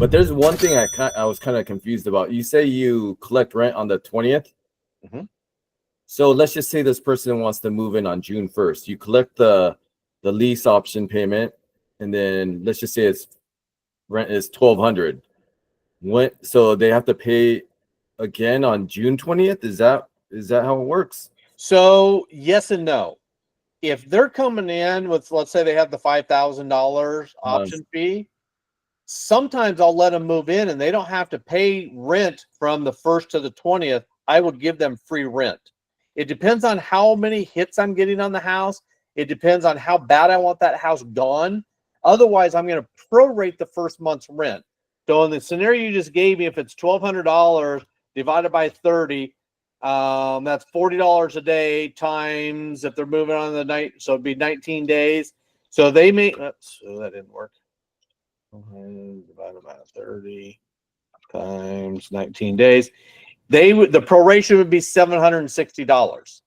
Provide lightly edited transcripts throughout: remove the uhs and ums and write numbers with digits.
But there's one thing I was kind of confused about. You say you collect rent on the 20th. Mhm. So let's just say this person wants to move in on June 1st. You collect the lease option payment, and then let's just say it's rent is $1,200. So they have to pay again on June 20th? Is that how it works? So yes and no. If they're coming in with, let's say they have the $5,000 option fee, sometimes I'll let them move in and they don't have to pay rent from the 1st to the 20th. I would give them free rent. It depends on how many hits I'm getting on the house. It depends on how bad I want that house gone. Otherwise, I'm going to prorate the first month's rent. So in the scenario you just gave me, if it's $1,200 divided by 30, that's $40 a day times, if they're moving on the night, so it'd be 19 days. So they may, oops, so that didn't work. Divided by 30 times 19 days. The proration would be $760.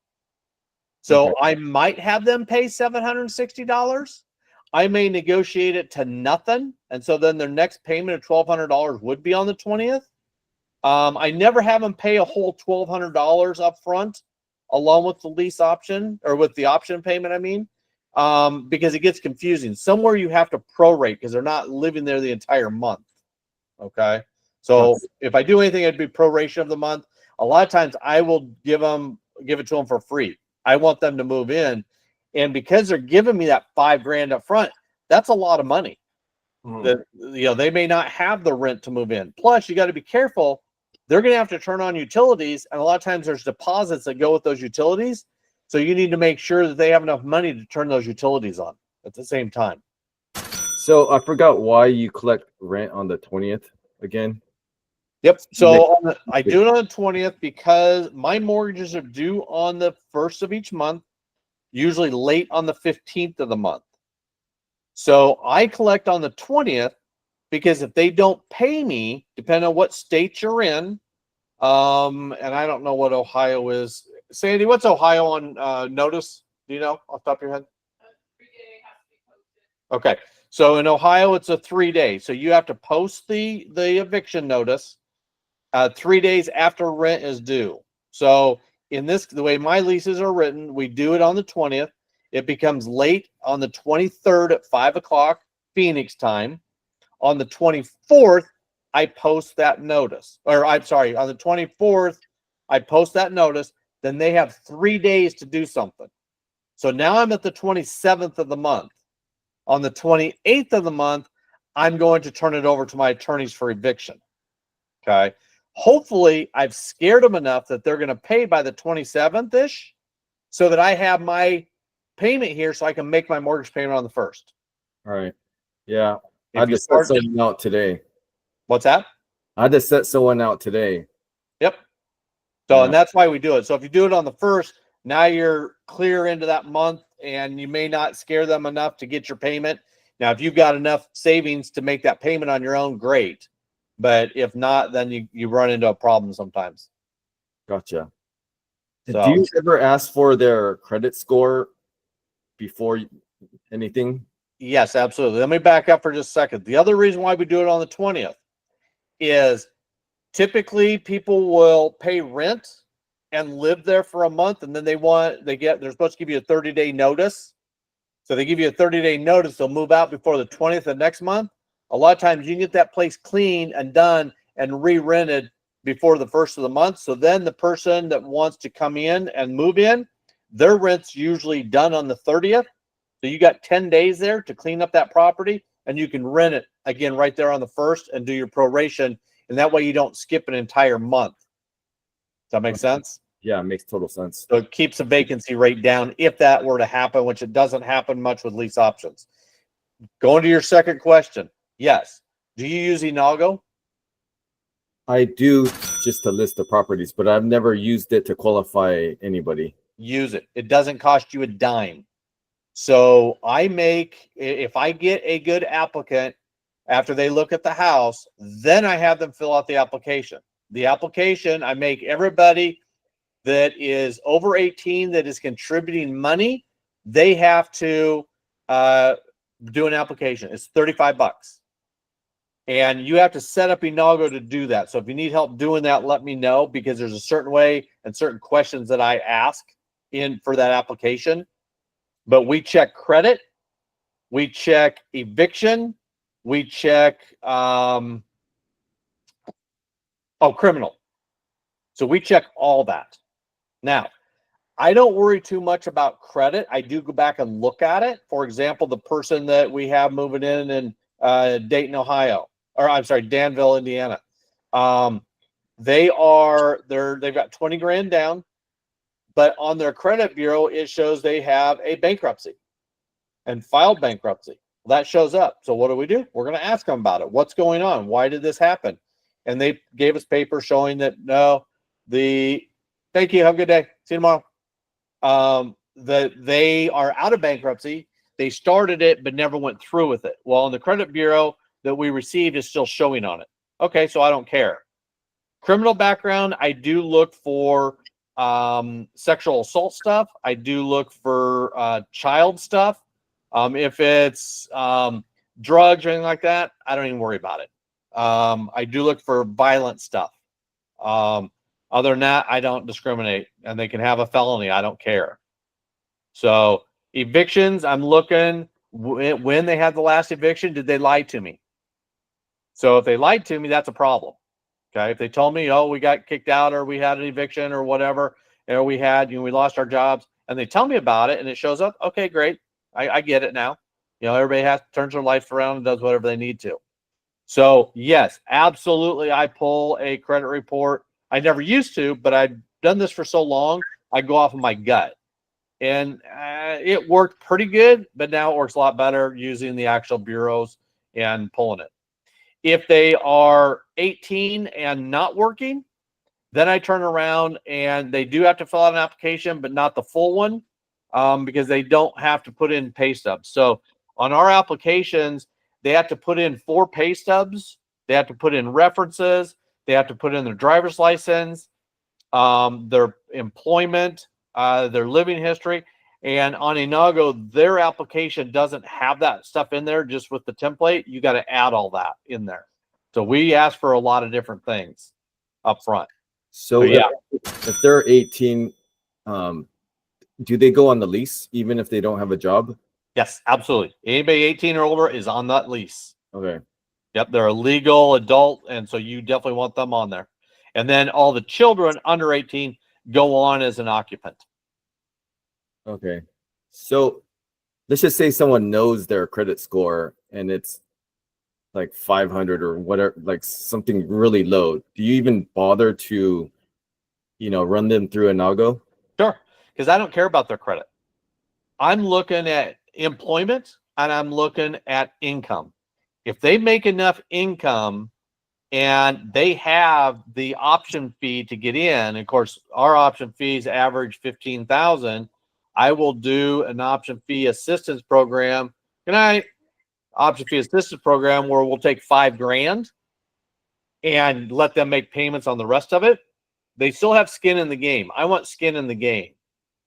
So Okay. I might have them pay $760. I may negotiate it to nothing, and so then their next payment of $1,200 would be on the 20th. I never have them pay a whole $1,200 up front, along with the lease option, or with the option payment, I mean, because it gets confusing. Somewhere you have to prorate because they're not living there the entire month. Okay. So if I do anything, it'd be proration of the month. A lot of times I will give it to them for free. I want them to move in. And because they're giving me that $5,000 up front, that's a lot of money. That, they may not have the rent to move in. Plus, you got to be careful. They're going to have to turn on utilities, and a lot of times there's deposits that go with those utilities. So you need to make sure that they have enough money to turn those utilities on at the same time. So I forgot why you collect rent on the 20th again. Yep. So I do it on the 20th because my mortgages are due on the 1st of each month, usually late on the 15th of the month. So I collect on the 20th because if they don't pay me, depending on what state you're in, and I don't know what Ohio is. Sandy, what's Ohio on notice? Do you know off the top of your head? 3-day has to be posted. Okay. So in Ohio, it's a 3-day. So you have to post the eviction notice 3 days after rent is due. So the way my leases are written, we do it on the 20th. It becomes late on the 23rd at 5 o'clock Phoenix time. On the 24th, I post that notice. Or I'm sorry, on the 24th, I post that notice. Then they have 3 days to do something. So now I'm at the 27th of the month. On the 28th of the month, I'm going to turn it over to my attorneys for eviction. Okay. Hopefully, I've scared them enough that they're going to pay by the 27th-ish so that I have my payment here so I can make my mortgage payment on the 1st. All right. Yeah. I had to set someone out today. What's that? I had to set someone out today. Yep. So, and that's why we do it. So if you do it on the 1st, now you're clear into that month and you may not scare them enough to get your payment. Now, if you've got enough savings to make that payment on your own, great. But if not, then you run into a problem sometimes. Gotcha. So, do you ever ask for their credit score before anything? Yes, absolutely. Let me back up for just a second. The other reason why we do it on the 20th is typically people will pay rent and live there for a month, and then they're supposed to give you a 30-day notice. So they give you a 30-day notice. They'll move out before the 20th of next month. A lot of times you can get that place clean and done and re-rented before the 1st of the month. So then the person that wants to come in and move in, their rent's usually done on the 30th. So you got 10 days there to clean up that property, and you can rent it again right there on the 1st and do your proration. And that way you don't skip an entire month. Does that make sense? Yeah, it makes total sense. So it keeps the vacancy rate down if that were to happen, which it doesn't happen much with lease options. Going to your second question. Yes. Do you use Inago? I do, just to list the properties, but I've never used it to qualify anybody. Use it. It doesn't cost you a dime. So if I get a good applicant after they look at the house, then I have them fill out the application. The application, I make everybody that is over 18 that is contributing money, they have to do an application. It's $35. And you have to set up Inago to do that. So if you need help doing that, let me know, because there's a certain way and certain questions that I ask in for that application. But we check credit, we check eviction, we check criminal. So we check all that. Now, I don't worry too much about credit. I do go back and look at it. For example, the person that we have moving in Dayton, Ohio, or I'm sorry, Danville, Indiana. They've got 20 grand down, but on their credit bureau, it shows they have a bankruptcy and filed bankruptcy. That shows up. So what do? We're going to ask them about it. What's going on? Why did this happen? And they gave us paper showing that thank you. Have a good day. See you tomorrow. That they are out of bankruptcy. They started it, but never went through with it. Well, in the credit bureau that we received is still showing on it. Okay, so I don't care. Criminal background, I do look for sexual assault stuff. I do look for child stuff. If it's drugs or anything like that, I don't even worry about it. I do look for violent stuff. Other than that, I don't discriminate, and they can have a felony. I don't care. So evictions, I'm looking when they had the last eviction. Did they lie to me? So if they lied to me, that's a problem. Okay. If they told me, oh, we got kicked out, or we had an eviction, or whatever, or we lost our jobs, and they tell me about it and it shows up. Okay, great. I get it now. Everybody turns their life around and does whatever they need to. So yes, absolutely. I pull a credit report. I never used to, but I've done this for so long, I go off of my gut. And it worked pretty good, but now it works a lot better using the actual bureaus and pulling it. If they are 18 and not working, then I turn around and they do have to fill out an application, but not the full one, because they don't have to put in pay stubs. So on our applications, they have to put in 4 pay stubs. They have to put in references. They have to put in their driver's license, their employment, their living history. And on Inago, their application doesn't have that stuff in there just with the template. You got to add all that in there. So we ask for a lot of different things up front. So yeah, if they're 18, do they go on the lease even if they don't have a job? Yes, absolutely. Anybody 18 or older is on that lease. Okay. Yep, they're a legal adult, and so you definitely want them on there. And then all the children under 18 go on as an occupant. Okay. So let's just say someone knows their credit score and it's like 500 or whatever, like something really low. Do you even bother to, run them through Inago? Sure, because I don't care about their credit. I'm looking at employment and I'm looking at income. If they make enough income and they have the option fee to get in, of course, our option fees average $15,000. I will do an option fee assistance program. Option fee assistance program where we'll take $5 grand and let them make payments on the rest of it. They still have skin in the game. I want skin in the game.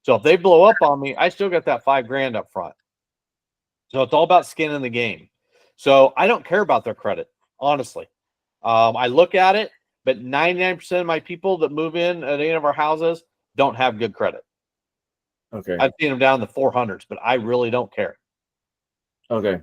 So if they blow up on me, I still get that $5 grand up front. So it's all about skin in the game. So I don't care about their credit, honestly. I look at it, but 99% of my people that move in at any of our houses don't have good credit. Okay. I've seen them down in the 400s, but I really don't care. Okay.